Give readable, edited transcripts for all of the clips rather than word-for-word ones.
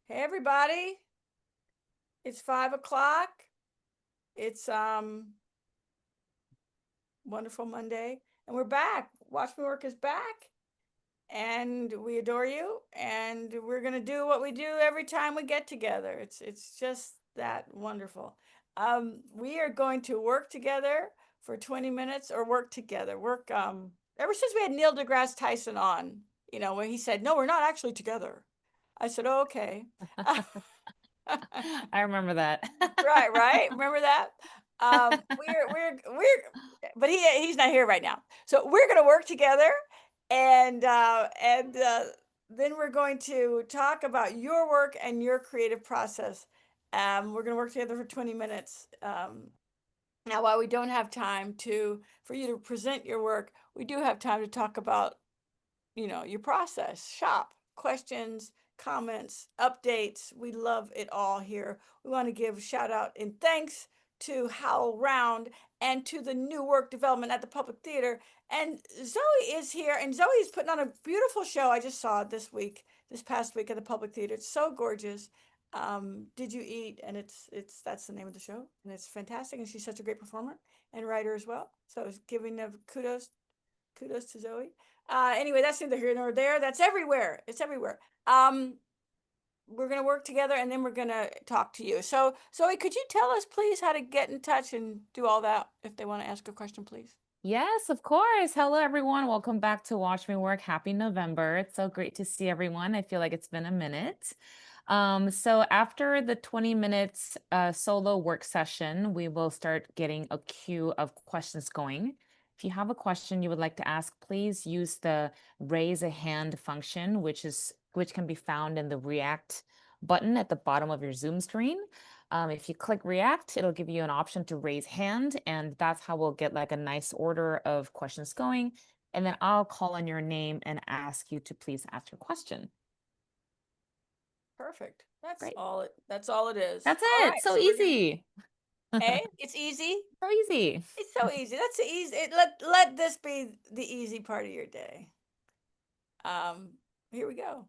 Hey everybody, it's 5 o'clock. It's wonderful Monday, and we're back. Watch Me Work is back, and we adore you. And we're gonna do what we do every time we get together. It's just that wonderful. We are going to work together for 20 minutes, or work together. Work ever since we had Neil deGrasse Tyson on, when he said, "No, we're not actually together." I said, "Oh, okay." I remember that. Right, right. Remember that? But he's not here right now. So we're gonna work together, and then we're going to talk about your work and your creative process. We're gonna work together for 20 minutes. Now, while we don't have time for you to present your work, we do have time to talk about your process, shop, questions, comments, updates. We love it all here. We want to give a shout out and thanks to HowlRound and to the new work development at the Public Theater. And Zoe is here, and Zoe is putting on a beautiful show. I just saw it this past week at the Public Theater. It's so gorgeous. Did You Eat? And it's that's the name of the show, and it's fantastic. And she's such a great performer and writer as well. So it's giving of kudos to Zoe. Anyway, that's neither here nor there. That's everywhere. It's everywhere. Um, we're gonna work together, and then we're gonna talk to you. So, Zoe, could you tell us, please, how to get in touch and do all that if they want to ask a question, please? Yes, of course. Hello, everyone. Welcome back to Watch Me Work. Happy November. It's so great to see everyone. I feel like it's been a minute. So after the 20 minutes solo work session, we will start getting a queue of questions going. If you have a question you would like to ask, please use the raise a hand function, which can be found in the React button at the bottom of your Zoom screen. If you click React, it'll give you an option to raise hand, and that's how we'll get like a nice order of questions going. And then I'll call on your name and ask you to please ask your question. Perfect. Great. That's all it is. That's All it. right. So So we're gonna. easy. Hey, it's easy. So easy. It's so easy. That's the easy. Let this be the easy part of your day. Um, Here we go.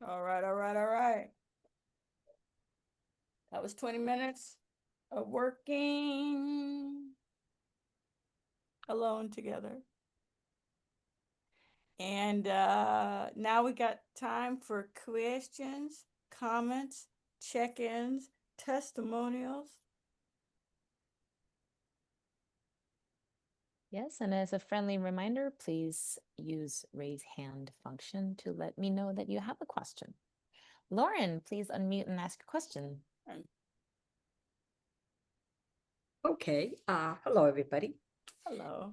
All right, all right, all right. That was 20 minutes of working alone together. And now we got time for questions, comments, check-ins, testimonials. Yes, and as a friendly reminder, please use raise hand function to let me know that you have a question. Lauren, please unmute and ask a question. Okay. Hello, everybody. Hello.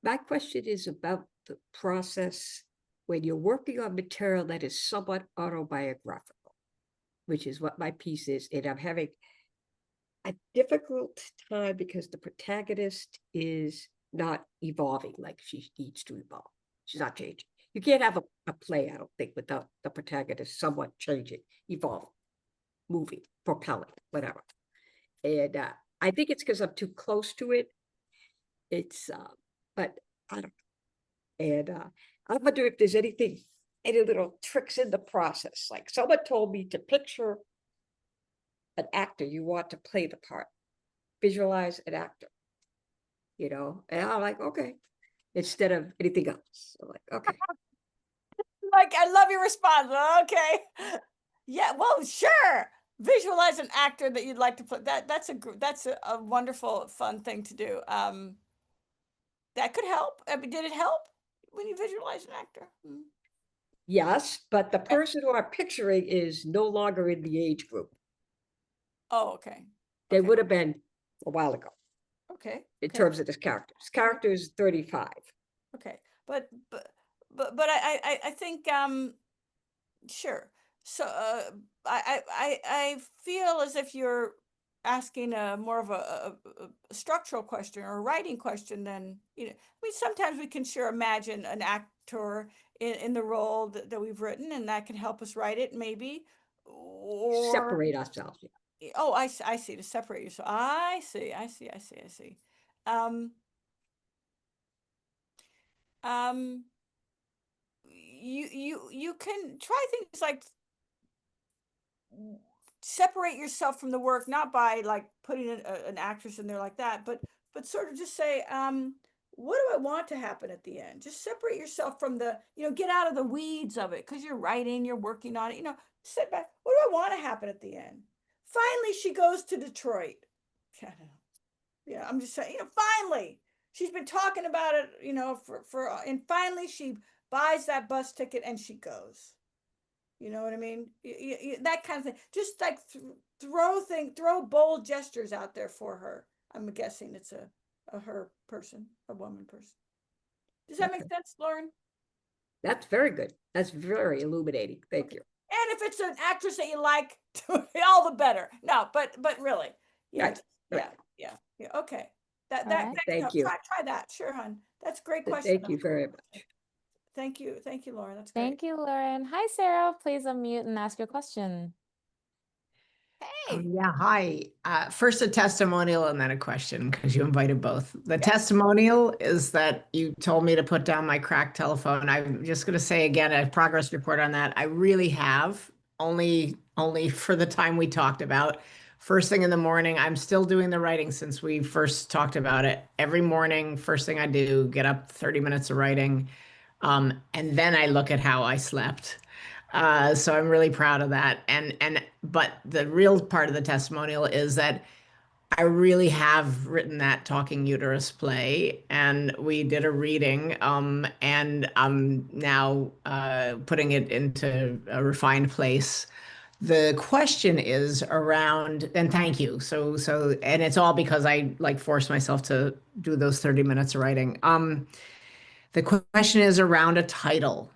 My question is about the process when you're working on material that is somewhat autobiographical, which is what my piece is, and I'm having a difficult time because the protagonist is not evolving like she needs to evolve. She's not changing. You can't have a play, I don't think, without the protagonist somewhat changing, evolving, moving, propelling, whatever. And I think it's because I'm too close to it. It's but I don't know. And I wonder if there's any little tricks in the process. Like someone told me to picture an actor you want to play the part, visualize an actor, and I'm like, okay, instead of anything else. I'm like, okay. Like, I love your response. Okay. Yeah, well, sure. Visualize an actor that you'd like to play. That's a wonderful, fun thing to do. That could help. I mean, did it help when you visualize an actor? Yes, but the person who I'm picturing is no longer in the age group. Oh, okay. They Okay. would have been a while ago. Okay. In terms of this character. This character is 35. Okay. But I think sure. So I feel as if you're asking a more of a structural question or a writing question than, I mean, sometimes we can sure imagine an actor in the role that we've written, and that can help us write it maybe. Or Separate ourselves. oh, I see, to separate yourself. I see. Um, um, you can try things like separate yourself from the work, not by like putting an actress in there like that, but sort of just say, what do I want to happen at the end? Just separate yourself from the, get out of the weeds of it, because you're writing, you're working on it, sit back. What do I want to happen at the end? Finally, she goes to Detroit. Yeah, I'm just saying, finally, she's been talking about it, and finally she buys that bus ticket and she goes. You know what I mean? That kind of thing. Just like throw bold gestures out there for her. I'm guessing it's a her person, a woman person. Does that make sense, Lauren? That's very good. That's very illuminating. Thank you. And if it's an actress that you like, all the better. No, but really, yeah, Right, right. yeah. Okay. That Right. Thank you. Try that. Sure, hon. That's a great question. Thank you very much. Thank you, Lauren. That's great. Thank you, Lauren. Hi, Sarah. Please unmute and ask your question. Hey. Yeah, hi. First a testimonial and then a question because you invited both. The testimonial is that you told me to put down my cracked telephone. I'm just going to say again a progress report on that. I really have only for the time we talked about. First thing in the morning, I'm still doing the writing since we first talked about it. Every morning, first thing I do, get up 30 minutes of writing, and then I look at how I slept. So I'm really proud of that. But the real part of the testimonial is that I really have written that Talking Uterus play, and we did a reading, and I'm now putting it into a refined place. The question is around, and thank you. And it's all because I like forced myself to do those 30 minutes of writing. The question is around a title.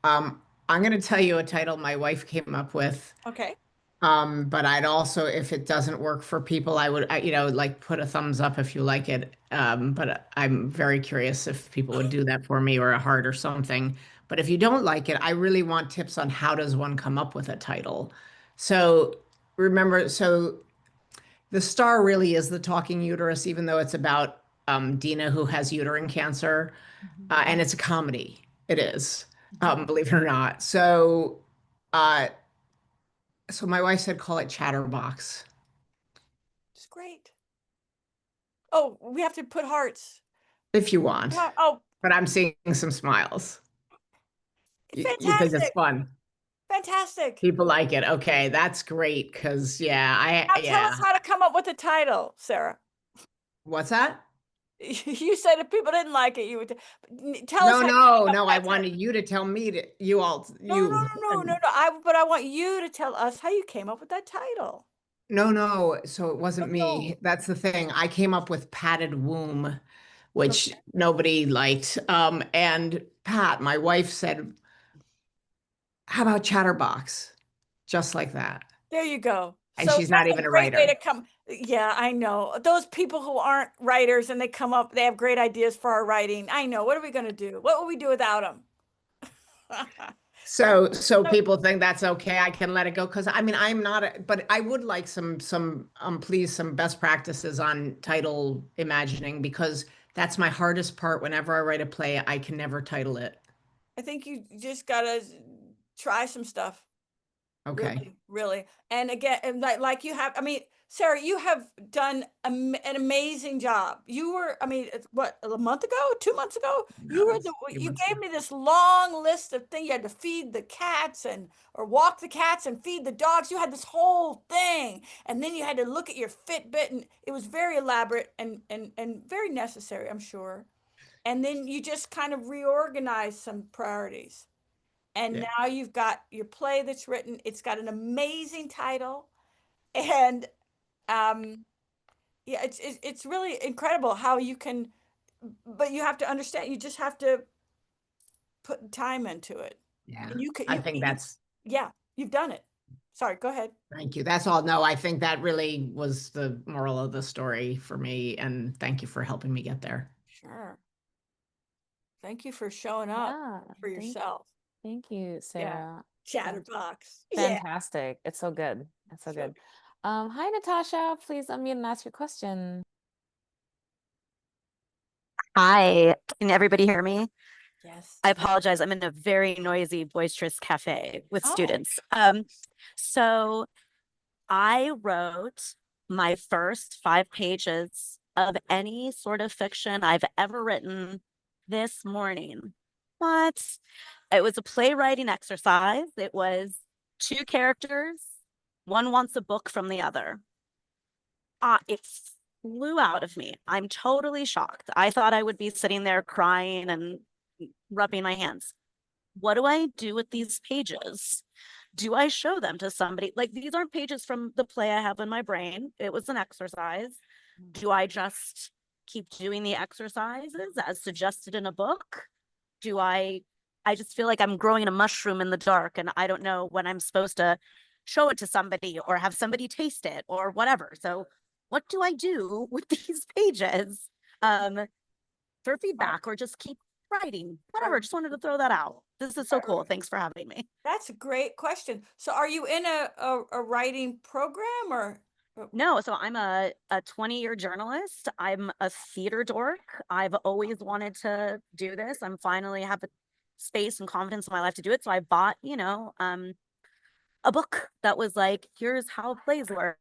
I'm going to tell you a title my wife came up with. Okay. But I'd also, if it doesn't work for people, like put a thumbs up if you like it. But I'm very curious if people would do that for me or a heart or something. But if you don't like it, I really want tips on how does one come up with a title. So remember, the star really is the talking uterus, even though it's about Dina who has uterine cancer, and it's a comedy. It is. believe it or not. Uh, so my wife said call it Chatterbox It's great. Oh, we have to put hearts. if you want, Oh, but I'm seeing some smiles. You think it's fantastic. fun? Fantastic. People like it. Okay, that's great. Cause Now tell us how to come up with a title, Sarah. What's that? You said if people didn't like it, you would tell us No, how you no, came up no. with I that title. wanted you to tell me to you all No, no, no, no, no, no. But I want you to tell us how you came up with that title. No. So it wasn't No. me. That's the thing. I came up with padded womb, which Okay. nobody liked. And Pat, my wife said, how about Chatterbox? Just like that. There you go. And So she's not that's a even a great way to writer. come. Yeah, I know. Those people who aren't writers and they come up, they have great ideas for our writing. I know. What are we going to do? What will we do without them? So people think that's okay. I can let it go because I mean I'm not but I would like some please some best practices on title imagining because that's my hardest part. Whenever I write a play, I can never title it. I think you just got to try some stuff. Okay. Really, really. And again, and like you have, I mean, Sarah, you have done an amazing job. You were, I mean, what, a month ago, 2 months ago, No, it's a few you months gave ago. me this long list of things. You had to feed the cats or walk the cats and feed the dogs. You had this whole thing. And then you had to look at your Fitbit, and it was very elaborate and very necessary, I'm sure. And then you just kind of reorganized some priorities. And Yeah. now you've got your play that's written. It's got an amazing title. And yeah, it's really incredible how you can, but you have to understand, you just have to put time into it. Yeah. And you could, I think that's yeah, you've done it. Sorry, go ahead. thank you. That's all. No, I think that really was the moral of the story for me. And thank you for helping me get there. Sure. Thank you for showing up Yeah, for yourself. thank you, Yeah. Sarah. Chatterbox. Yeah. Fantastic. It's so good. It's so So good. Hi, Natasha. Please unmute and ask your question. Hi, can everybody hear me? yes. I apologize. I'm in a very noisy, boisterous cafe with Oh. students. So I wrote my first 5 pages of any sort of fiction I've ever written this morning. What? It was a playwriting exercise. It was 2 characters. One wants a book from the other. It flew out of me. I'm totally shocked. I thought I would be sitting there crying and rubbing my hands. What do I do with these pages? Do I show them to somebody? Like, these aren't pages from the play I have in my brain. It was an exercise. Do I just keep doing the exercises as suggested in a book? I just feel like I'm growing a mushroom in the dark and I don't know when I'm supposed to show it to somebody or have somebody taste it or whatever. So what do I do with these pages for feedback or just keep writing? Whatever. Just wanted to throw that out. This is so cool. Thanks for having me. That's a great question. So are you in a writing program or? No, so I'm a 20-year journalist. I'm a theater dork. I've always wanted to do this. I'm finally have a space and confidence in my life to do it. So I bought, a book that was like, here's how plays work.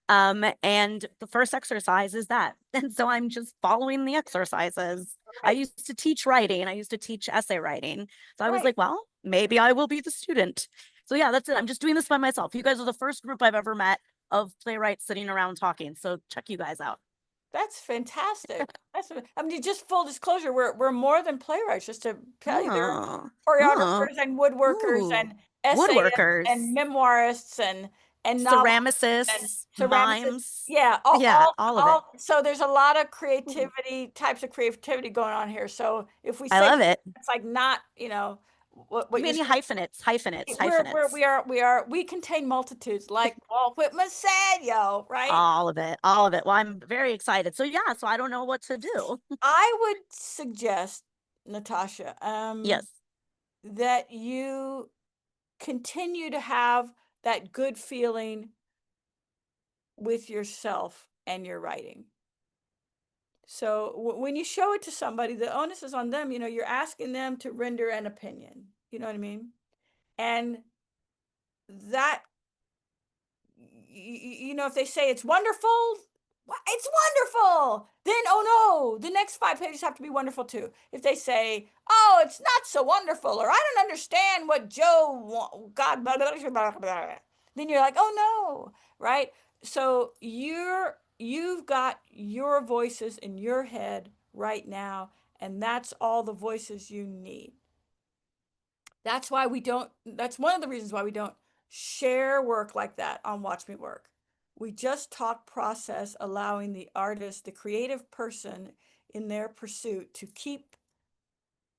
And the first exercise is that. And so I'm just following the exercises. I Right. used to teach writing. I used to teach essay writing. So I was Right. like, well, maybe I will be the student. So yeah, that's it. I'm just doing this by myself. You guys are the first group I've ever met of playwrights sitting around talking. So check you guys out. That's fantastic. I mean, just full disclosure, we're more than playwrights, just to tell you. There are Oh, choreographers and woodworkers ooh, and essayists woodworkers, and memoirists and novelists and ceramicists, ceramicists. mimes. Yeah, Yeah, all of it. so there's a lot of creativity, types of creativity going on here. So if we I say love it. it's like not, what You you mean hyphenates, hyphenates, hyphenates. we contain multitudes, like Walt Whitman said, right? All of it, all of it. Well, I'm very excited. So yeah, so I don't know what to do. I would suggest, Natasha, Yes. that you continue to have that good feeling with yourself and your writing. So when you show it to somebody, the onus is on them. You're asking them to render an opinion. You know what I mean? And that, if they say it's wonderful, it's wonderful. Then, oh no, the next 5 pages have to be wonderful too. If they say, oh, it's not so wonderful, or I don't understand what Joe God, blah, blah, blah, blah, blah, then you're like, oh no, right? So you've got your voices in your head right now, and that's all the voices you need. That's one of the reasons why we don't share work like that on Watch Me Work. We just talk process, allowing the artist, the creative person in their pursuit to keep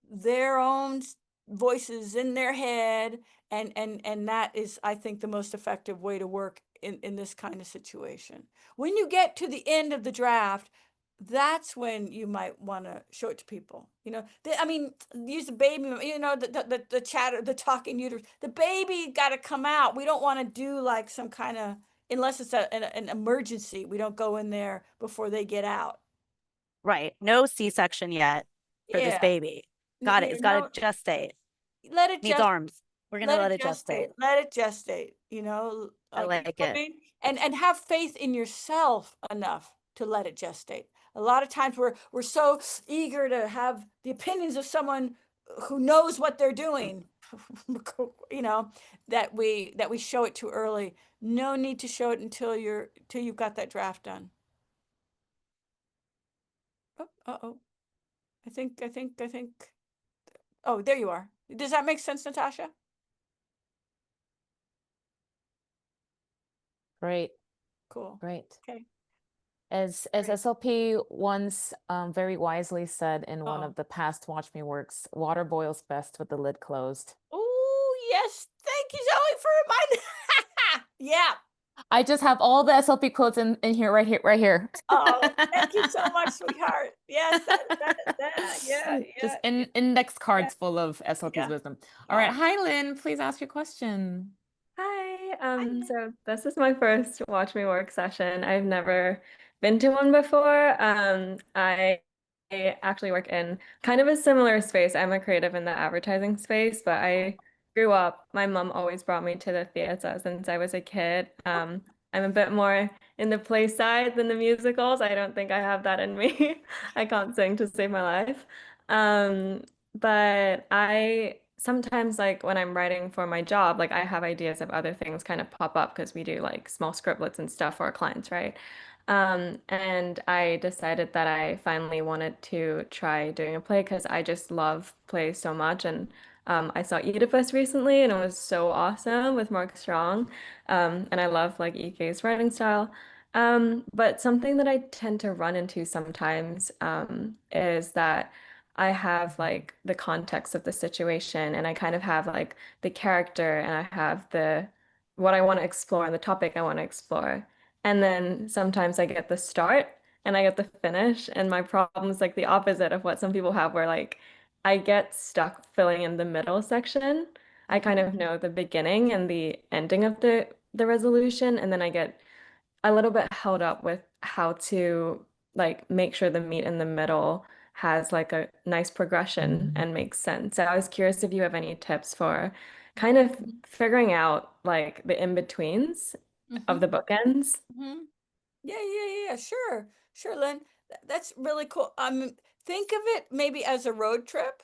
their own voices in their head. And that is, I think, the most effective way to work in this kind of situation. When you get to the end of the draft, that's when you might want to show it to people. Use the baby, the chatter, the talking uterus. The baby got to come out. We don't want to do like some kind of, unless it's an emergency, we don't go in there before they get out. Right. No C-section yet for this Yeah. baby. Got it. It's got No, to gestate. let it Needs just arms. We're gonna let it gestate. Let it gestate. I like it. And have faith in yourself enough to let it gestate. A lot of times we're so eager to have the opinions of someone who knows what they're doing, that we show it too early. No need to show it until you've got that draft done. Oh, uh-oh. I think. Oh, there you are. Does that make sense, Natasha? Great. Cool. Great. Okay. As Great. SLP once very wisely said in one Uh-oh. of the past Watch Me Works, water boils best with the lid closed. Oh, yes. Thank you, Zoe, for reminding. Yeah. I just have all the SLP quotes in here, right here. Oh, thank you so much, sweetheart. Yes, yeah. Just index cards Yeah. full of SLP's Yeah. wisdom. All right. Oh. Hi, Lynn. Please ask your question. Hi, Lynn. so this is my first Watch Me Work session. I've never been to one before. I actually work in kind of a similar space. I'm a creative in the advertising space, but I grew up, my mom always brought me to the theater since I was a kid. I'm a bit more in the play side than the musicals. I don't think I have that in me. I can't sing to save my life. But I sometimes, like when I'm writing for my job, like I have ideas of other things kind of pop up because we do like small scriptlets and stuff for our clients, right? And I decided that I finally wanted to try doing a play because I just love plays so much. And I saw Oedipus recently and it was so awesome with Mark Strong. And I love like EK's writing style. But something that I tend to run into sometimes is that I have like the context of the situation and I kind of have like the character and I have the what I want to explore and the topic I want to explore. And then sometimes I get the start and I get the finish and my problem is like the opposite of what some people have where like I get stuck filling in the middle section. I kind of know the beginning and the ending of the resolution and then I get a little bit held up with how to like make sure the meat in the middle has like a nice progression and makes sense. So I was curious if you have any tips for kind of figuring out like the in-betweens of the bookends. Yeah. Sure, Lynn. That's really cool. Think of it maybe as a road trip,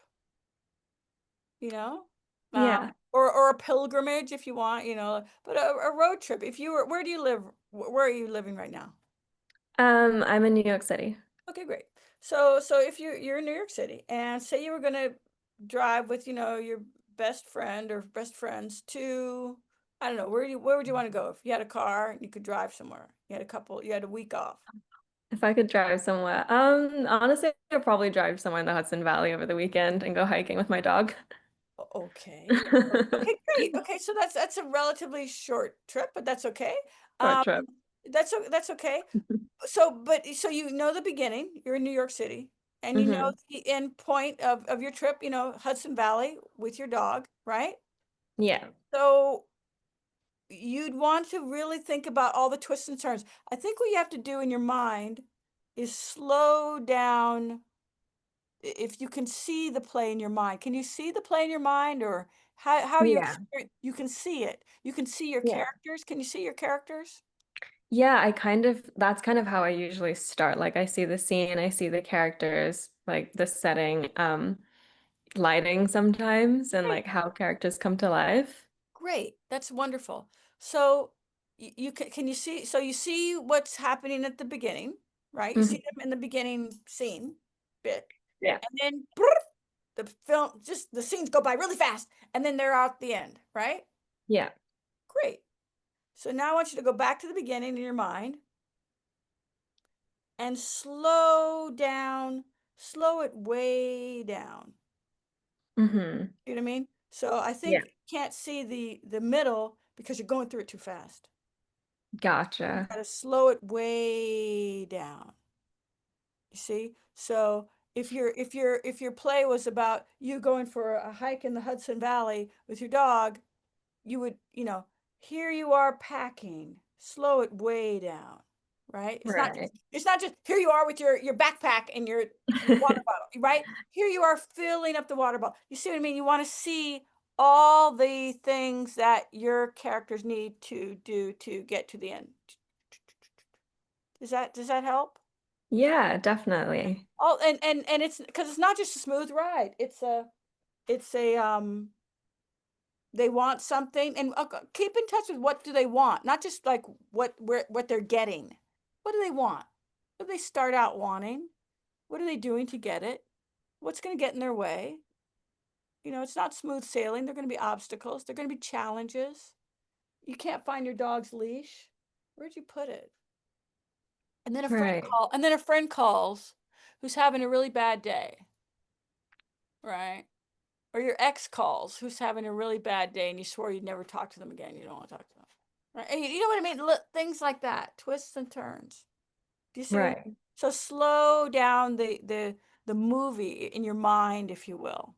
you know? Yeah. Or a pilgrimage if you want, but a road trip. Where do you live? Where are you living right now? I'm in New York City. Okay, great. So if you're in New York City and say you were gonna drive with, your best friend or best friends to, I don't know, where would you want to go? If you had a car and you could drive somewhere, you had a week off. If I could drive somewhere, honestly, I'd probably drive somewhere in the Hudson Valley over the weekend and go hiking with my dog. Okay. Okay, great. Okay, so that's a relatively short trip, but that's okay. Short trip. That's okay. So you know the beginning, you're in New York City, and you know the end point of your trip, Hudson Valley with your dog, right? Yeah. So you'd want to really think about all the twists and turns. I think what you have to do in your mind is slow down. If you can see the play in your mind, can you see the play in your mind, or how do you Yeah. you can see it? You can see your Yeah. characters. Can you see your characters? Yeah, that's kind of how I usually start. Like I see the scene, I see the characters, like the setting, lighting sometimes, and Great, like how characters come to life. great. That's wonderful. So you can you see? So you see what's happening at the beginning, right? You see Mhm. them in the beginning scene bit, Yeah. and then the film, just the scenes go by really fast, and then they're out the end, right? Yeah. Great. So now I want you to go back to the beginning in your mind and slow down, slow it way down. Mm-hmm. You know what I mean? So I Yeah. think you can't see the middle because you're going through it too fast. You Gotcha. gotta slow it way down. You see? So if your play was about you going for a hike in the Hudson Valley with your dog, you would, here you are packing, slow it way down, right? Right. It's not just here you are with your backpack and your water bottle, right? Here you are filling up the water bottle. You see what I mean? You want to see all the things that your characters need to do to get to the end. Does that help? Yeah, definitely. Oh, and it's because it's not just a smooth ride. It's a they want something, and keep in touch with what do they want, not just like what they're getting. What do they want? What do they start out wanting? What are they doing to get it? What's going to get in their way? It's not smooth sailing. There're going to be obstacles. There're going to be challenges. You can't find your dog's leash. Where'd you put it? And then Right. a friend calls who's having a really bad day, right? Or your ex calls who's having a really bad day and you swore you'd never talk to them again. You don't want to talk to them. Right? And you know what I mean? Things like that, twists and turns. Do you see what I Right. mean? So slow down the movie in your mind, if you will,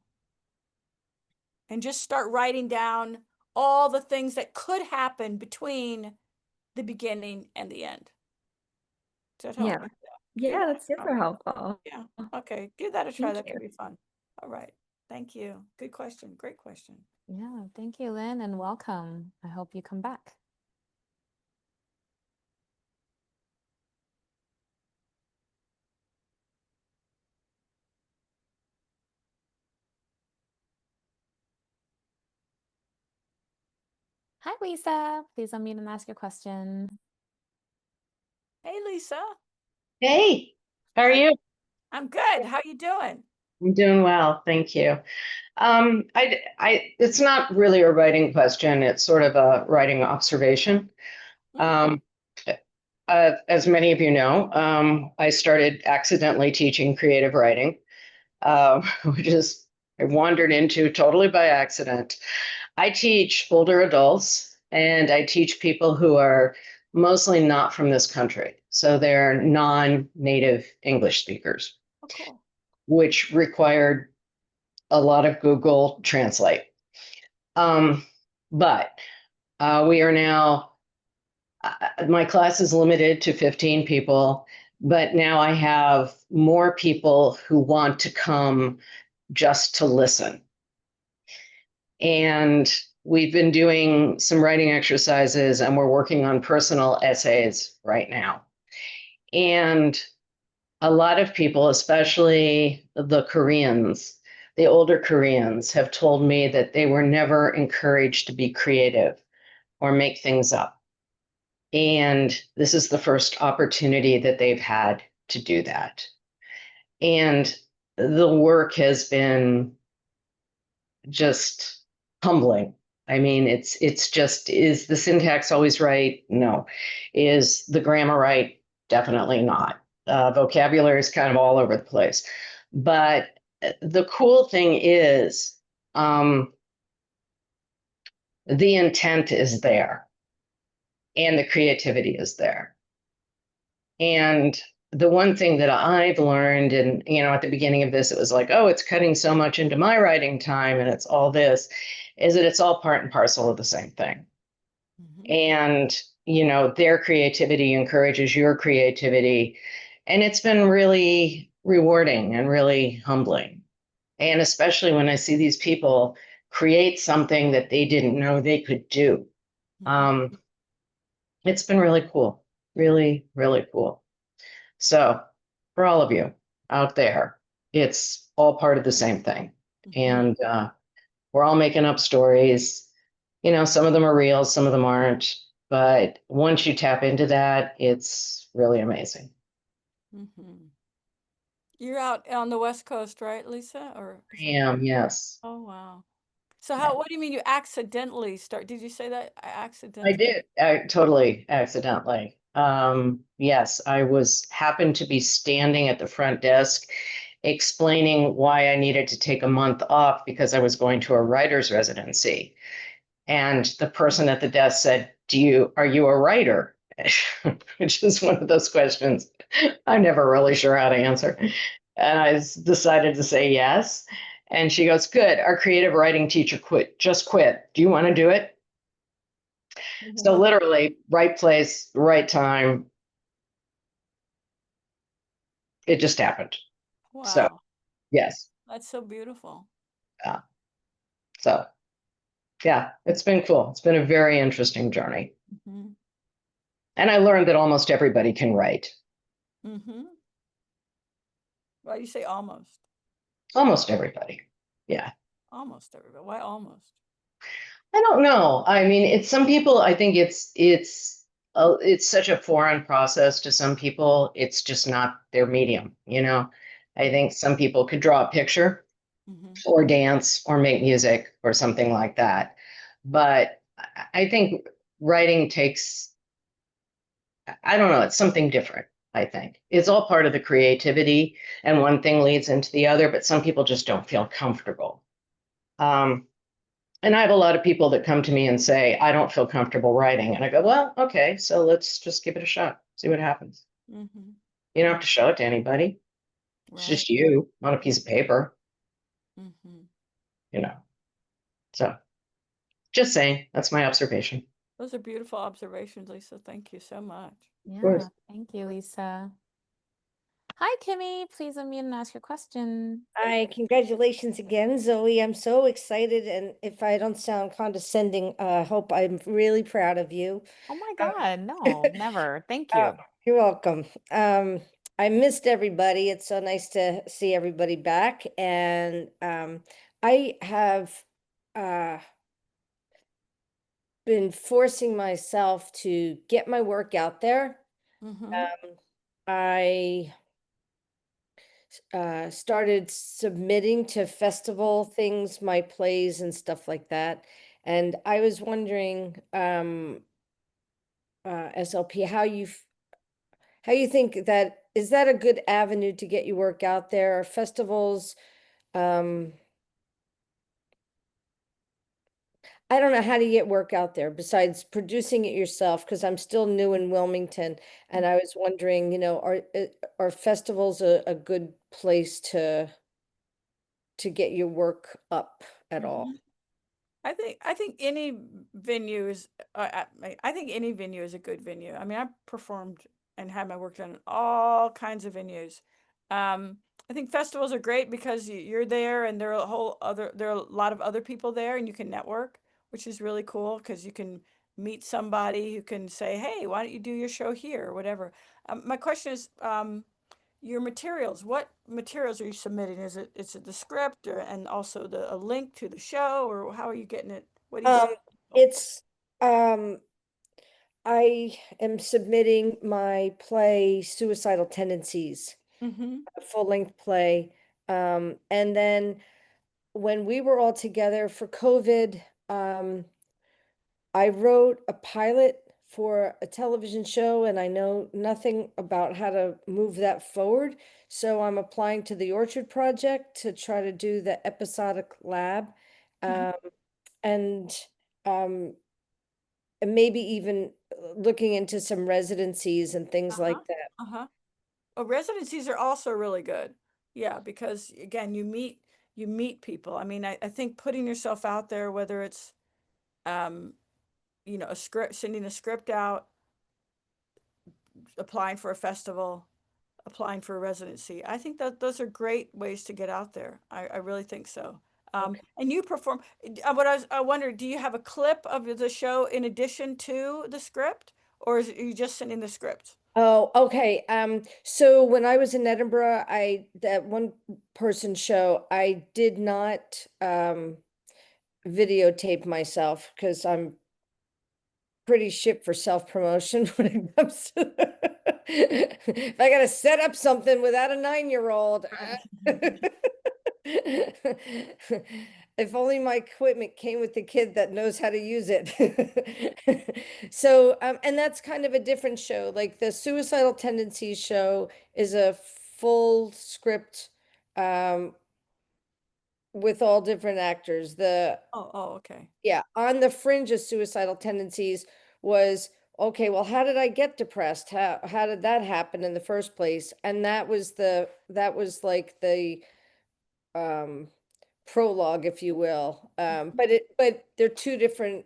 and just start writing down all the things that could happen between the beginning and the end. Does that help? Yeah. Give Yeah, that that's a try. super helpful. Yeah. Okay. Give that a try. Thank That you. could be fun. All right. Thank you. Good question. Great question. Yeah, thank you, Lynn, and welcome. I hope you come back. Hi, Lisa. Please unmute and ask your question. Hey, Lisa. Hey, how are you? I'm good. How you doing? I'm doing well, thank you. It's not really a writing question. It's sort of a writing observation. Mm. As many of you know, I started accidentally teaching creative writing, which is I wandered into totally by accident. I teach older adults, and I teach people who are mostly not from this country, so they're non-native English speakers, Oh, cool. which required a lot of Google Translate. But we are now, my class is limited to 15 people, but now I have more people who want to come just to listen. And we've been doing some writing exercises, and we're working on personal essays right now. And a lot of people, especially the Koreans, the older Koreans, have told me that they were never encouraged to be creative or make things up. And this is the first opportunity that they've had to do that. And the work has been just humbling. I mean, it's just, is the syntax always right? No. Is the grammar right? Definitely not. Vocabulary is kind of all over the place. But the cool thing is, the intent is there and the creativity is there. And the one thing that I've learned, and at the beginning of this, it was like, oh, it's cutting so much into my writing time and it's all this, is that it's all part and parcel of the same thing. Mhm. And their creativity encourages your creativity. And it's been really rewarding and really humbling. And especially when I see these people create something that they didn't know they could do. It's been really cool, really, really cool. So for all of you out there, it's all part of the same thing. And we're all making up stories. You know, some of them are real, some of them aren't. But once you tap into that, it's really amazing. You're out on the West Coast, right, Lisa? Or I am, yes. oh wow. So how? What do you mean you accidentally start? Did you say that? I I accidentally. did, totally accidentally. Yes, I happened to be standing at the front desk explaining why I needed to take a month off because I was going to a writer's residency. And the person at the desk said, are you a writer? Which is one of those questions I'm never really sure how to answer. And I decided to say yes. And she goes, good, our creative writing teacher just quit. Do you want to do it? So literally, right place, right time. It just happened. Wow. So, yes. That's so beautiful. Yeah. So, yeah, it's been cool. It's been a very interesting journey. And I learned that almost everybody can write. Why do you say almost? Almost everybody. Yeah. Almost everybody. Why almost? I don't know. I mean, it's some people, I think it's such a foreign process to some people. It's just not their medium, you know. I think some people could draw a picture or dance or make music or something like that. But I think writing takes, I don't know, it's something different. I think it's all part of the creativity, and one thing leads into the other, but some people just don't feel comfortable. And I have a lot of people that come to me and say, I don't feel comfortable writing. And I go, well, okay, so let's just give it a shot, see what happens. You don't have to show it to anybody. It's just you on a piece of paper, you know. So just saying, that's my observation. Those are beautiful observations, Lisa. Thank you so much. Yeah, thank you, Lisa. Hi, Kimmy. Please unmute and ask your question. Hi, congratulations again, Zoe. I'm so excited, and if I don't sound condescending, I hope I'm really proud of you. Oh my God, no, never. Thank you. You're welcome. I missed everybody. It's so nice to see everybody back, and I have been forcing myself to get my work out there. I started submitting to festival things, my plays and stuff like that. And I was wondering, SLP, how you think that, is that a good avenue to get your work out there? Are festivals, I don't know how to get work out there besides producing it yourself, because I'm still new in Wilmington. And I was wondering, you know, are festivals a good place to get your work up at all? I think any venue is I think any venue is a good venue. I mean, I've performed and had my work done in all kinds of venues. I think festivals are great because you're there and there are a lot of other people there and you can network, which is really cool because you can meet somebody who can say, "Hey, why don't you do your show here?" or whatever. My question is, your materials. What materials are you submitting? Is it the script and also a link to the show, or how are you getting it? What do you? It's I am submitting my play Suicidal Tendencies, a full-length play. And then when we were all together for COVID, I wrote a pilot for a television show, and I know nothing about how to move that forward. So I'm applying to the Orchard Project to try to do the episodic lab. And maybe even looking into some residencies and things like that. Oh, residencies are also really good. Yeah, because again, you meet people. I mean, I think putting yourself out there, whether it's you know, sending a script out, applying for a festival, applying for a residency. I think that those are great ways to get out there. I really think so. Okay. And you perform, I wondered, do you have a clip of the show in addition to the script, or is it you just sending the script? Oh, okay. So when I was in Edinburgh, that one person show, I did not videotape myself because I'm pretty shit for self-promotion when it comes to if I gotta set up something without a 9-year-old. If only my equipment came with the kid that knows how to use it. So, and that's kind of a different show. Like the Suicidal Tendencies show is a full script with all different actors. Okay. Yeah, On the Fringe of Suicidal Tendencies was, okay, well, how did I get depressed? How did that happen in the first place? And that was like the prologue, if you will. But they're two different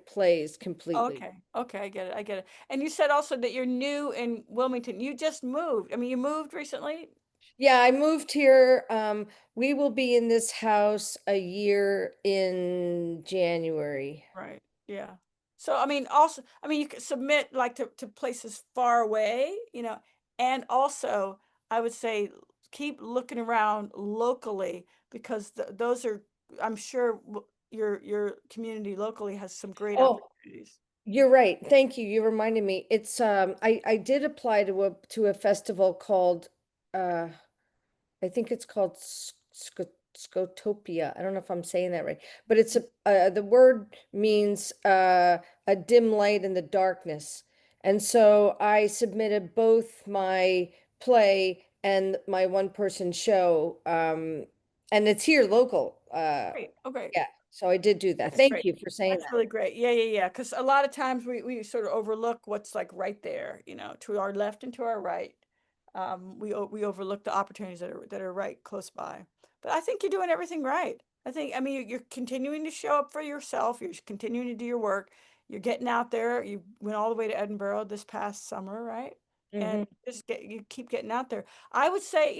plays completely. Okay, I get it. I get it. And you said also that you're new in Wilmington. You just moved. I mean, you moved recently? Yeah, I moved here. We will be in this house a year in January. Right. Yeah. So, I mean, also, I mean, you could submit like to places far away, and also I would say keep looking around locally because those are, I'm sure your community locally has some great Oh, opportunities. you're right. Thank you. You reminded me. It's I did apply to a festival called I think it's called Scotopia. I don't know if I'm saying that right, but it's the word means a dim light in the darkness. And so I submitted both my play and my one-person show, and it's here local. Great. Okay. Yeah, so I did do that. That's Thank great. you for saying That's that. really great. Yeah. Because a lot of times we sort of overlook what's like right there, to our left and to our right. We overlook the opportunities that are right close by. But I think you're doing everything right. I mean, you're continuing to show up for yourself. You're continuing to do your work. You're getting out there. You went all the way to Edinburgh this past summer, right? And you keep getting out there. I would say,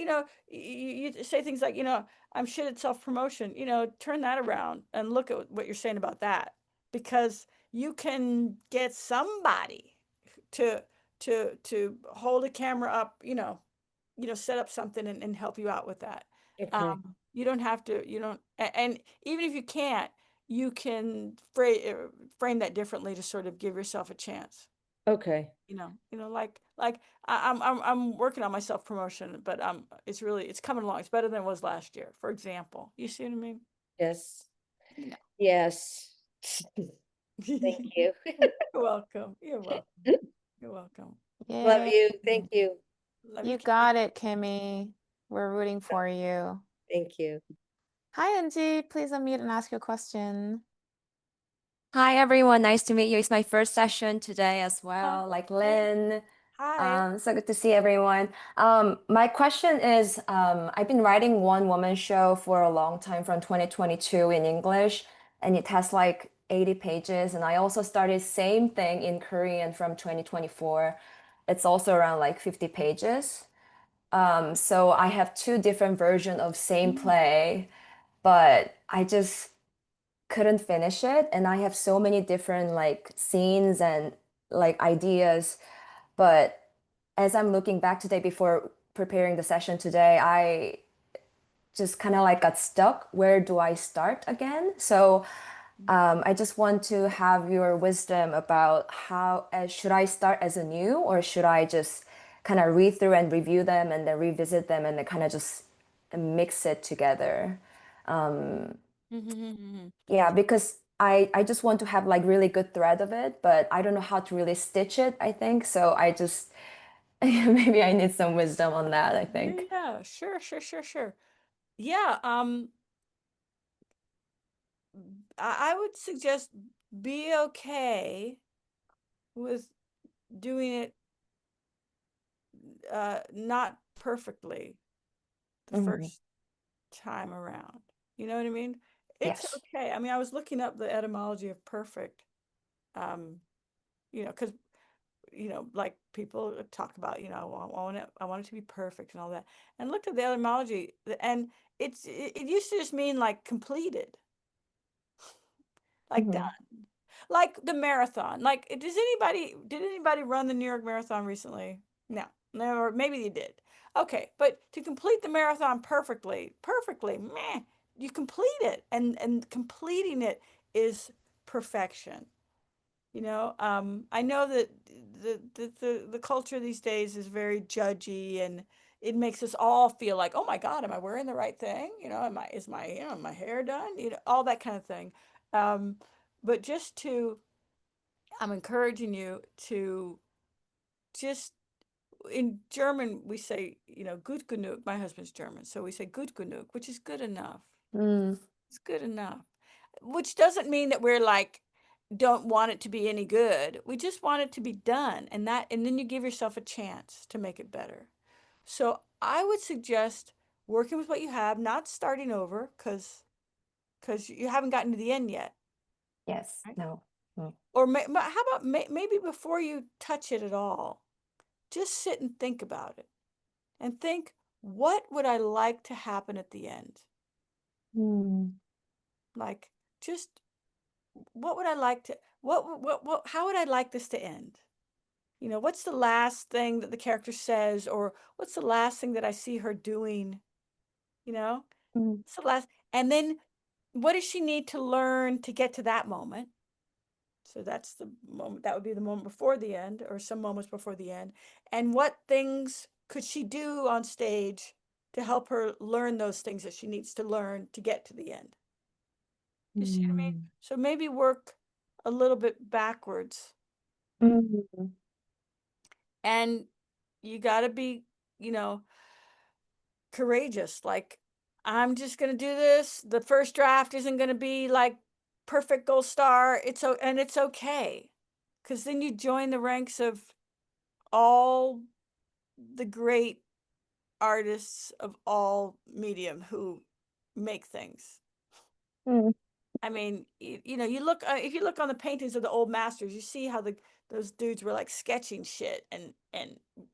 you say things like, I'm shit at self-promotion, turn that around and look at what you're saying about that, because you can get somebody to hold a camera up, set up something and help you out with that. Okay. You don't have to, and even if you can't, you can frame that differently to sort of give yourself a chance. Okay. Like I'm working on my self promotion, but it's coming along. It's better than it was last year, for example. You see what I mean? Yes. You know. Yes. Thank you. You're welcome. You're welcome. You're welcome. Love Yay. you. Thank you. Love You Kimmy. got it, Kimmy. We're rooting for you. Thank you. Hi, Angie. Please unmute and ask your question. Hi, everyone. Nice to meet you. It's my first session today as well, like Hey. Lynn. Hi. So good to see everyone. My question is, I've been writing one woman show for a long time from 2022 in English, and it has like 80 pages. And I also started same thing in Korean from 2024. It's also around like 50 pages. So I have two different versions of same play, but I just couldn't finish it, and I have so many different like scenes and like ideas, but as I'm looking back today before preparing the session today, I just kind of like got stuck. Where do I start again? So I just want to have your wisdom about how should I start as a new, or should I just kind of read through and review them and then revisit them and then kind of just mix it together. Yeah, because I just want to have like really good thread of it, but I don't know how to really stitch it, I think. So I just maybe I need some wisdom on that, I think. Yeah, sure. Yeah, I would suggest be okay with doing it not perfectly the Mhm. first time around. You know what I mean? It's Yes. okay. I mean, I was looking up the etymology of perfect, because like people talk about, I want it to be perfect and all that. And looked at the etymology, and it used to just mean like completed, like Mhm. done, like the marathon. Like, did anybody run the New York Marathon recently? No, or maybe you did. Okay, but to complete the marathon perfectly, meh, you complete it, and completing it is perfection. I know that the culture these days is very judgy, and it makes us all feel like, oh my God, am I wearing the right thing? Is my hair done? All that kind of thing. Um, but I'm encouraging you to just, in German, we say, gut genug. My husband's German, so we say gut genug, which is good enough. Mm. It's good enough. Which doesn't mean that we're like, don't want it to be any good. We just want it to be done. And then you give yourself a chance to make it better. So I would suggest working with what you have, not starting over, because you haven't gotten to the end yet. Yes. Right? No. Mm. Or how about maybe before you touch it at all, just sit and think about it, and think, what would I like to happen at the end? Mm. Like, just what would I like to, how would I like this to end? What's the last thing that the character says, or what's the last thing that I see her doing? Mm. What's the last, and then what does she need to learn to get to that moment? So that's the moment, that would be the moment before the end, or some moments before the end. And what things could she do on stage to help her learn those things that she needs to learn to get to the end? You see what I mean? Mm. So maybe work a little bit backwards. Mm. And you got to be, courageous. Like, I'm just going to do this. The first draft isn't going to be like perfect gold star. And it's okay. Because then you join the ranks of all the great artists of all medium who make things. Mm. I mean, you look, if you look on the paintings of the old masters, you see how those dudes were like sketching shit and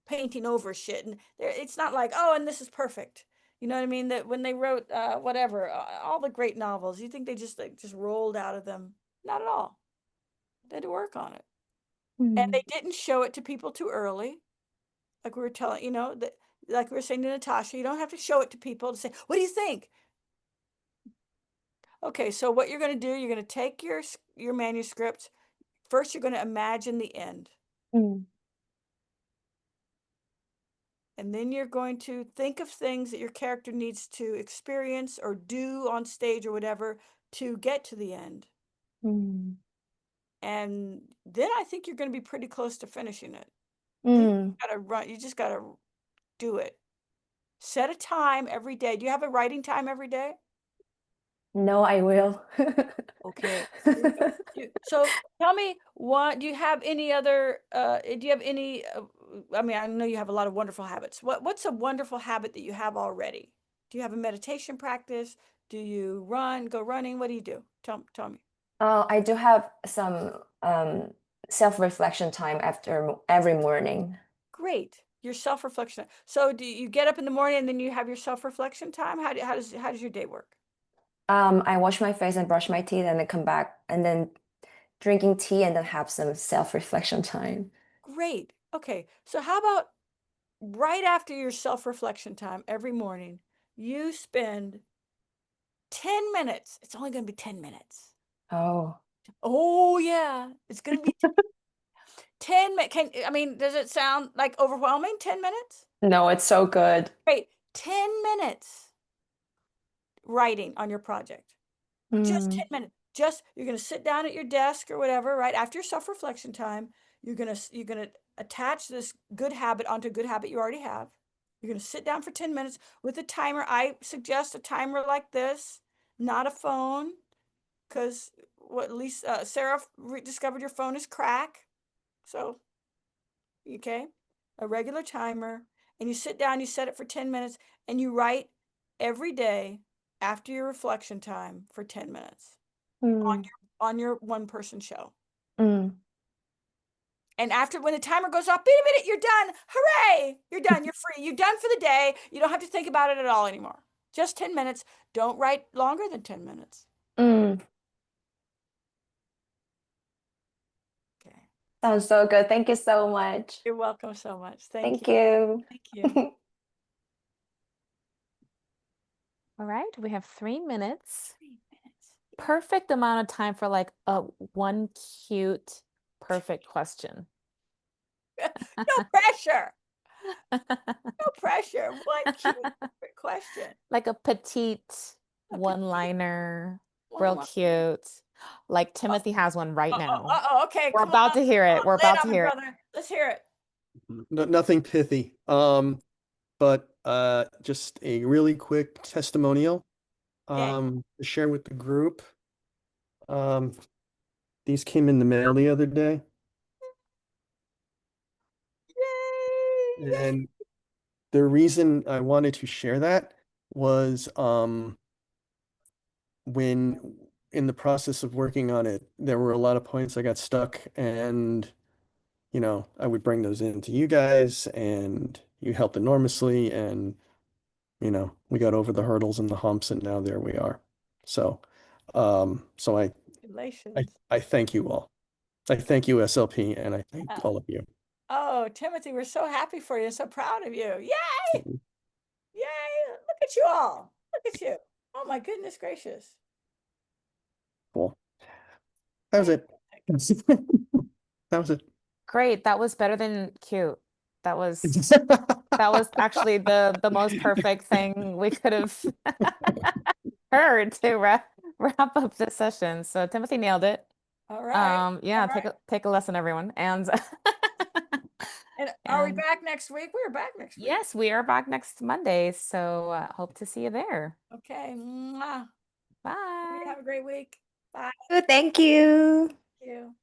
painting over shit, and it's not like, oh, and this is perfect. You know what I mean? That when they wrote whatever, all the great novels, you think they just rolled out of them? Not at all. They had to work on it, and Mm. they didn't show it to people too early. Like we were telling, that, like we were saying to Natasha, you don't have to show it to people to say, what do you think? Okay, so what you're going to do, you're going to take your manuscript. First, you're going to imagine the end. Mm. And then you're going to think of things that your character needs to experience or do on stage or whatever to get to the end. Mm. And then I think you're going to be pretty close to finishing it. Mm. You just got to do it. Set a time every day. Do you have a writing time every day? No, I will. Okay. So tell me, do you have any other, I mean, I know you have a lot of wonderful habits. What's a wonderful habit that you have already? Do you have a meditation practice? Do you go running? What do you do? Tell me. I do have some self-reflection time after every morning. Great. Your self-reflection. So do you get up in the morning and then you have your self-reflection time? How does your day work? I wash my face and brush my teeth and then come back and then drinking tea and then have some self-reflection time. Great. Okay. So how about right after your self-reflection time every morning, you spend 10 minutes. It's only going to be 10 minutes. Oh. Oh, yeah. It's going to be 10 minutes. Does it sound like overwhelming? 10 minutes? No, it's so good. Great. 10 minutes writing on your project. Just 10 minutes. You're going to sit down at your desk or whatever, right? After your self-reflection time, you're going to attach this good habit onto a good habit you already have. You're going to sit down for 10 minutes with a timer. I suggest a timer like this, not a phone, because at least Sarah discovered your phone is crack. So, okay, a regular timer, and you sit down, you set it for 10 minutes, and you write every day after your reflection time for 10 minutes Mm. on your one-person show. Mm. And after, when the timer goes off, wait a minute, you're done. Hooray! You're done. You're free. You're done for the day. You don't have to think about it at all anymore. Just 10 minutes. Don't write longer than 10 minutes. Mm, Okay. sounds so good. Thank you so much. You're welcome so much. Thank you. you. Thank you. All right, we have 3 minutes. 3 minutes. Perfect amount of time for like a one cute, perfect question. No pressure. No pressure. One cute question. Like a petite one-liner, One real line. cute. Like Timothy has one right now. Okay. We're come about on. to hear it. We're Lay it about on to me, hear it. brother. Let's hear it. Nothing pithy. But just a really quick testimonial to share with the group. These came in the mail the other day, Yay! and the reason I wanted to share that was when in the process of working on it, there were a lot of points I got stuck, and I would bring those in to you guys, and you helped enormously, and we got over the hurdles and the humps, and now there we are. So, so Congratulations. I thank you all. I thank you, SLP, and I thank all of you. Oh, Timothy, we're so happy for you. So proud of you. Yay! Yay! Look at you all. Look at you. Oh my goodness gracious. Cool. That was it. That was it. Great. That was better than cute. That was actually the most perfect thing we could have heard to wrap up this session. So Timothy nailed it. All right. Yeah, All right. take a lesson, everyone. And And are we and back next week? We're back next week. yes, we are back next Monday. So hope to see you there. Okay. Mwah. Bye. Have a great week. Bye. Thank you. Thank you.